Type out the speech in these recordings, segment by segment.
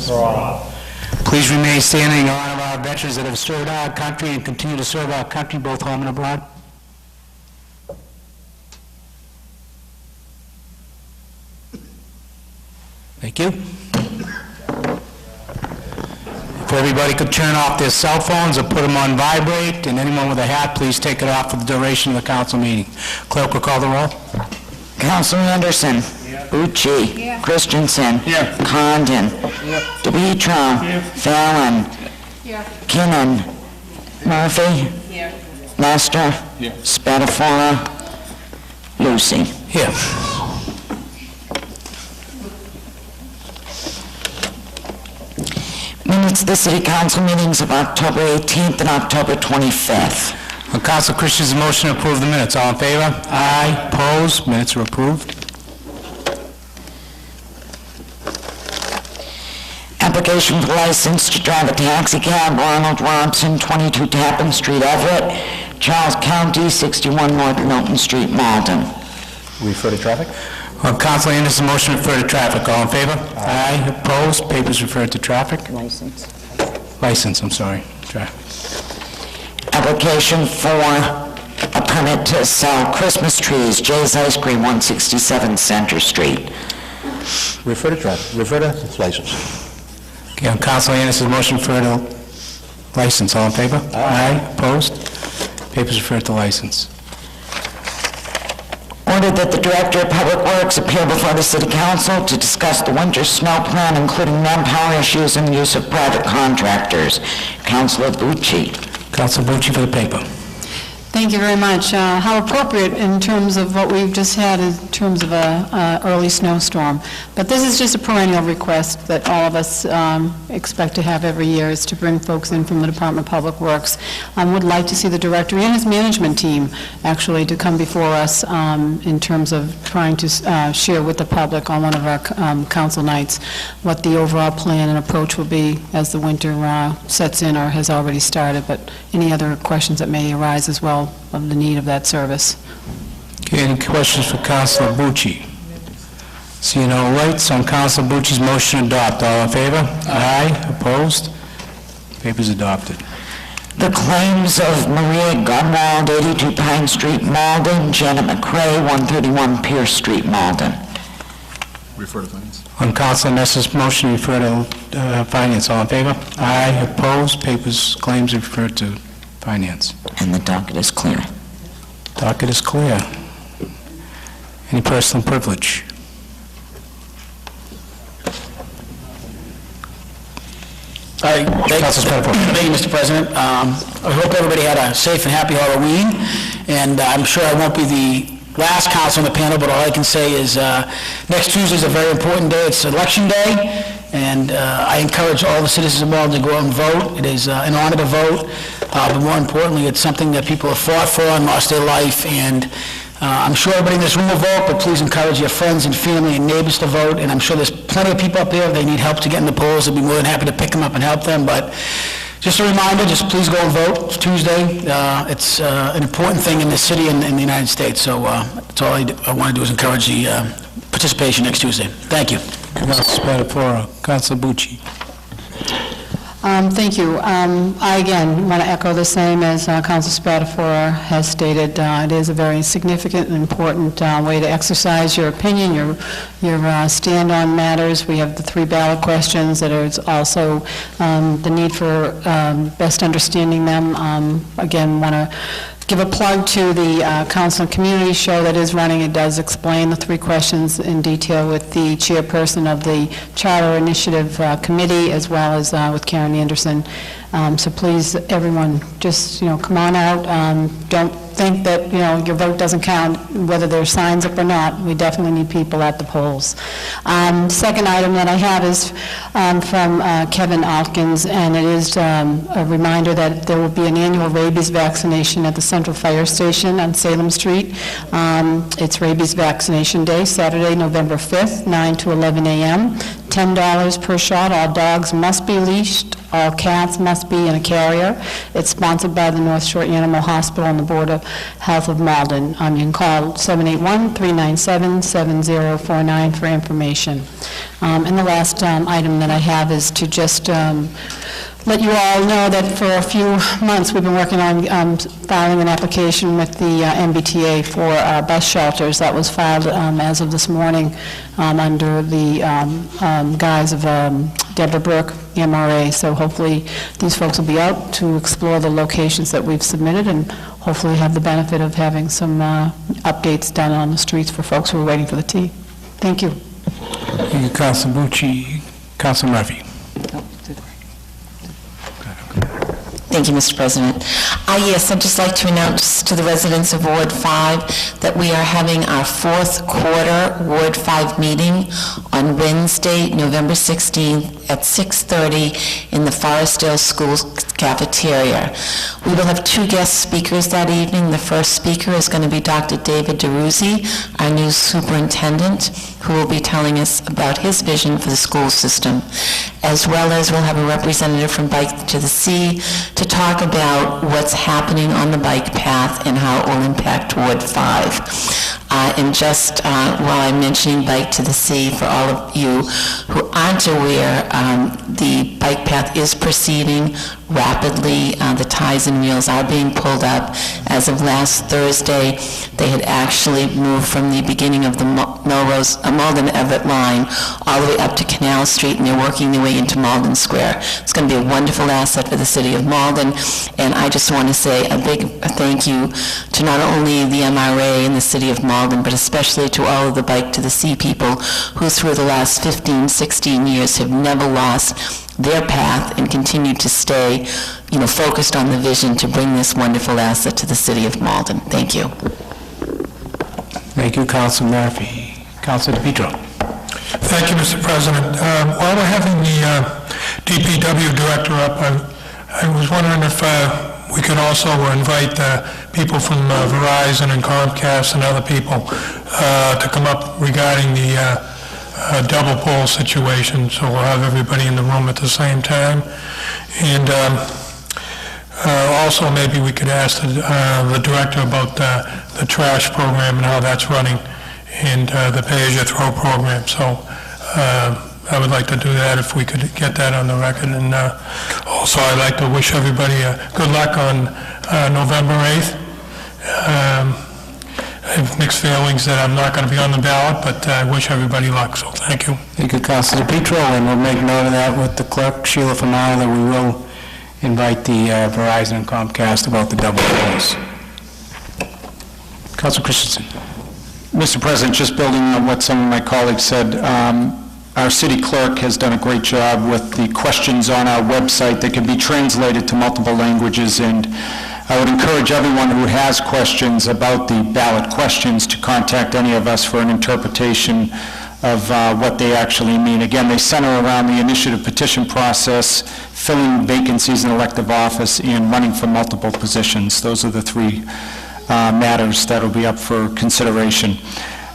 for all. Please remain standing in honor of our veterans that have served our country and continue to serve our country, both home and abroad. Thank you. If everybody could turn off their cell phones or put them on vibrate, and anyone with a hat, please take it off for the duration of the council meeting. Clerk will call the roll. Councilman Anderson. Yeah. Bucci. Yeah. Christensen. Yeah. Condon. Yeah. DePietro. Yeah. Fallon. Yeah. Kinnon. Murphy. Yeah. Lester. Yeah. Spatafora. Lucy. Here. Minutes of the City Council meetings of October 18th and October 25th. On Council Christian's motion to approve the minutes. All in favor? Aye. Opposed? Minutes are approved. Application for license to drive a taxi cab, Ronald Robson, 22 Tappan Street, Everett, Charles County, 61 North Milton Street, Malden. Refer to traffic. On Council Anderson's motion to refer to traffic. All in favor? Aye. Opposed? Papers referred to traffic. License, I'm sorry. Traffic. Application for a permit to sell Christmas trees, Jay's Ice Cream, 167 Center Street. Refer to traffic. Refer to license. Okay, on Council Anderson's motion refer to license. All in favor? Aye. Opposed? Papers referred to license. Ordered that the Director of Public Works appear before the City Council to discuss the winter snow plan, including manpower issues and the use of private contractors. Councilor Bucci. Councilor Bucci for the paper. Thank you very much. How appropriate in terms of what we've just had in terms of a early snowstorm. But this is just a perennial request that all of us expect to have every year, is to bring folks in from the Department of Public Works. I would like to see the director and his management team actually to come before us in terms of trying to share with the public on one of our council nights what the overall plan and approach will be as the winter sets in or has already started, but any other questions that may arise as well of the need of that service. Okay, any questions for Councilor Bucci? Seeing no lights on Councilor Bucci's motion to adopt. All in favor? Aye. Opposed? Papers adopted. The claims of Maria Gunwald, 82 Pine Street, Malden, Janet McCrae, 131 Pierce Street, Malden. Refer to finance. On Councilor Ness's motion, refer to finance. All in favor? Aye. Opposed? Papers, claims referred to finance. And the docket is clear. Docket is clear. Any personal privilege? Thank you, Mr. President. I hope everybody had a safe and happy Halloween, and I'm sure I won't be the last council on the panel, but all I can say is next Tuesday is a very important day. It's Election Day, and I encourage all the citizens of Malden to go out and vote. It is an honor to vote, but more importantly, it's something that people have fought for and lost their life, and I'm sure everybody in this room will vote, but please encourage your friends and family and neighbors to vote, and I'm sure there's plenty of people up there, if they need help to get in the polls, I'd be more than happy to pick them up and help them, but just a reminder, just please go and vote. It's Tuesday. It's an important thing in the city and in the United States, so that's all I want to do is encourage the participation next Tuesday. Thank you. Councilor Spatafora. Councilor Bucci. Thank you. I, again, want to echo the same as Councilor Spatafora has stated. It is a very significant and important way to exercise your opinion, your stand on matters. We have the 3 ballot questions that is also the need for best understanding them. Again, want to give a plug to the Council and Community show that is running. It does explain the 3 questions in detail with the chairperson of the Charter Initiative Committee, as well as with Karen Anderson. So please, everyone, just come on out. Don't think that your vote doesn't count, whether there's signs up or not. We definitely need people at the polls. Second item that I have is from Kevin Alkins, and it is a reminder that there will be an annual rabies vaccination at the Central Fire Station on Salem Street. It's Rabies Vaccination Day, Saturday, November 5th, 9 to 11 a.m. $10 per shot. All dogs must be leashed All cats must be in a carrier. It's sponsored by the North Shore Animal Hospital and the Board of Health of Malden. You can call 781-397-7049 for information. And the last item that I have is to just let you all know that for a few months, we've been working on filing an application with the MBTA for bus shelters. That was filed as of this morning under the guise of Deborah Burke, MRA. So hopefully, these folks will be out to explore the locations that we've submitted and hopefully have the benefit of having some updates done on the streets for folks who are waiting for the T. Thank you. Thank you, Councilor Bucci. Councilor Murphy. Thank you, Mr. President. Yes, I'd just like to announce to the residents of Ward 5 that we are having our fourth quarter Ward 5 meeting on Wednesday, November 16th at 6:30 in the Forestdale School cafeteria. We will have two guest speakers that evening. The first speaker is going to be Dr. David DeRuzzi, our new superintendent, who will be telling us about his vision for the school system, as well as we'll have a representative from Bike to the Sea to talk about what's happening on the bike path and how it will impact Ward 5. And just while I'm mentioning Bike to the Sea, for all of you who aren't aware, the bike path is proceeding rapidly. The ties and wheels are being pulled up. As of last Thursday, they had actually moved from the beginning of the Malden-Everett line all the way up to Canal Street, and they're working their way into Malden Square. It's going to be a wonderful asset for the city of Malden, and I just want to say a big thank you to not only the MRA and the city of Malden, but especially to all of the Bike to the Sea people who through the last 15, 16 years have never lost their path and continue to stay, focused on the vision to bring this wonderful asset to the city of Malden. Thank you. Thank you, Councilor Murphy. Councilor DePietro. Thank you, Mr. President. While we're having the DPW director up, I was wondering if we could also invite people from Verizon and Comcast and other people to come up regarding the double pole situation, so we'll have everybody in the room at the same time. And also maybe we could ask the director about the trash program and how that's running, and the pay-as-you-throw program. So I would like to do that if we could get that on the record. And also I'd like to wish everybody good luck on November 8th. I have mixed feelings that I'm not going to be on the ballot, but I wish everybody luck, so thank you. Thank you, Councilor DePietro, and we'll make note of that with the clerk, Sheila Finale, that we will invite the Verizon and Comcast about the double poles. Councilor Christensen. Mr. President, just building on what some of my colleagues said, our city clerk has done a great job with the questions on our website that can be translated to multiple languages, and I would encourage everyone who has questions about the ballot questions to contact any of us for an interpretation of what they actually mean. Again, they center around the initiative petition process, filling vacancies in elective office, and running for multiple positions. Those are the three matters that will be up for consideration.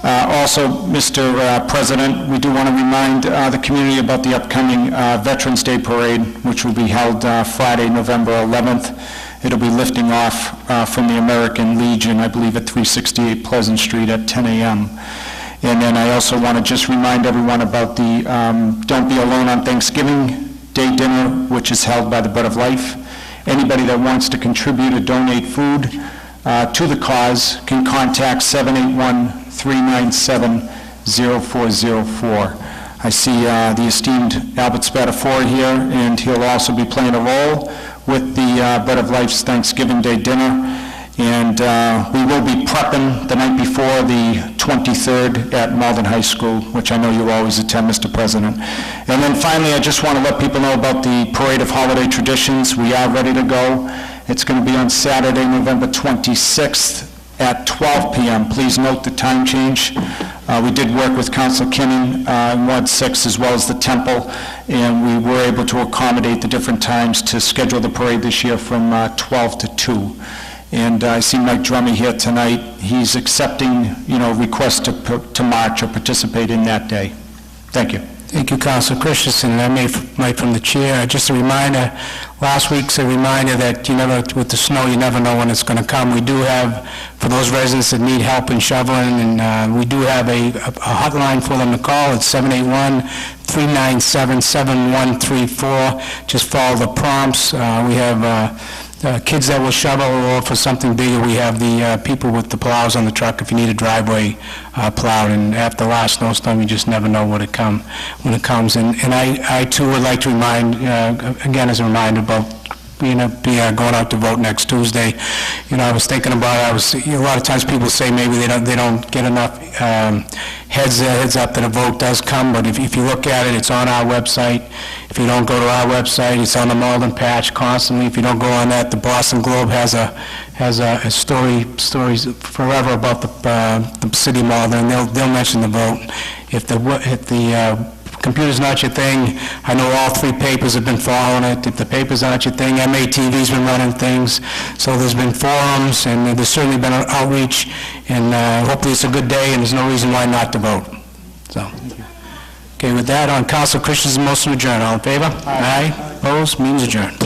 Also, Mr. President, we do want to remind the community about the upcoming Veterans Day Parade, which will be held Friday, November 11th. It'll be lifting off from the American Legion, I believe at 368 Pleasant Street at 10 a.m. And then I also want to just remind everyone about the Don't Be Alone on Thanksgiving Day dinner, which is held by the Bread of Life. Anybody that wants to contribute or donate food to the cause can contact 781-397-0404. I see the esteemed Albert Spatafora here, and he'll also be playing a role with the Bread of Life's Thanksgiving Day dinner. And we will be prepping the night before the 23rd at Malden High School, which I know you always attend, Mr. President. And then finally, I just want to let people know about the Parade of Holiday Traditions. We are ready to go. It's going to be on Saturday, November 26th at 12 p.m. Please note the time change. We did work with Council Kinnan in Ward 6 as well as the Temple, and we were able to accommodate the different times to schedule the parade this year from 12 to 2. And I see Mike Drummy here tonight. He's accepting, requests to march or participate in that day. Thank you. Thank you, Councilor Christensen, and I might from the chair, just a reminder, last week's a reminder that you never, with the snow, you never know when it's going to come. We do have, for those residents that need help in shoveling, and we do have a hotline for them to call. It's 781-397-7134. Just follow the prompts. We have kids that will shovel, or for something bigger, we have the people with the plows on the truck if you need a driveway plowed. And after the last snowstorm, you just never know when it comes. And I too would like to remind, again as a reminder, about going out to vote next Tuesday. I was thinking about it. A lot of times people say maybe they don't get enough heads up that a vote does come, but if you look at it, it's on our website. If you don't go to our website, it's on the Malden patch constantly. If you don't go on that, the Boston Globe has a stories forever about the city of Malden, and they'll mention the vote. If the computer's not your thing, I know all three papers have been following it. If the paper's not your thing, MATV's been running things. So there's been forums, and there's certainly been an outreach, and hopefully it's a good day, and there's no reason why not to vote. So, okay, with that, on Council Christensen's motion to adjourn, all in favor? Aye. Opposed? Means adjourned.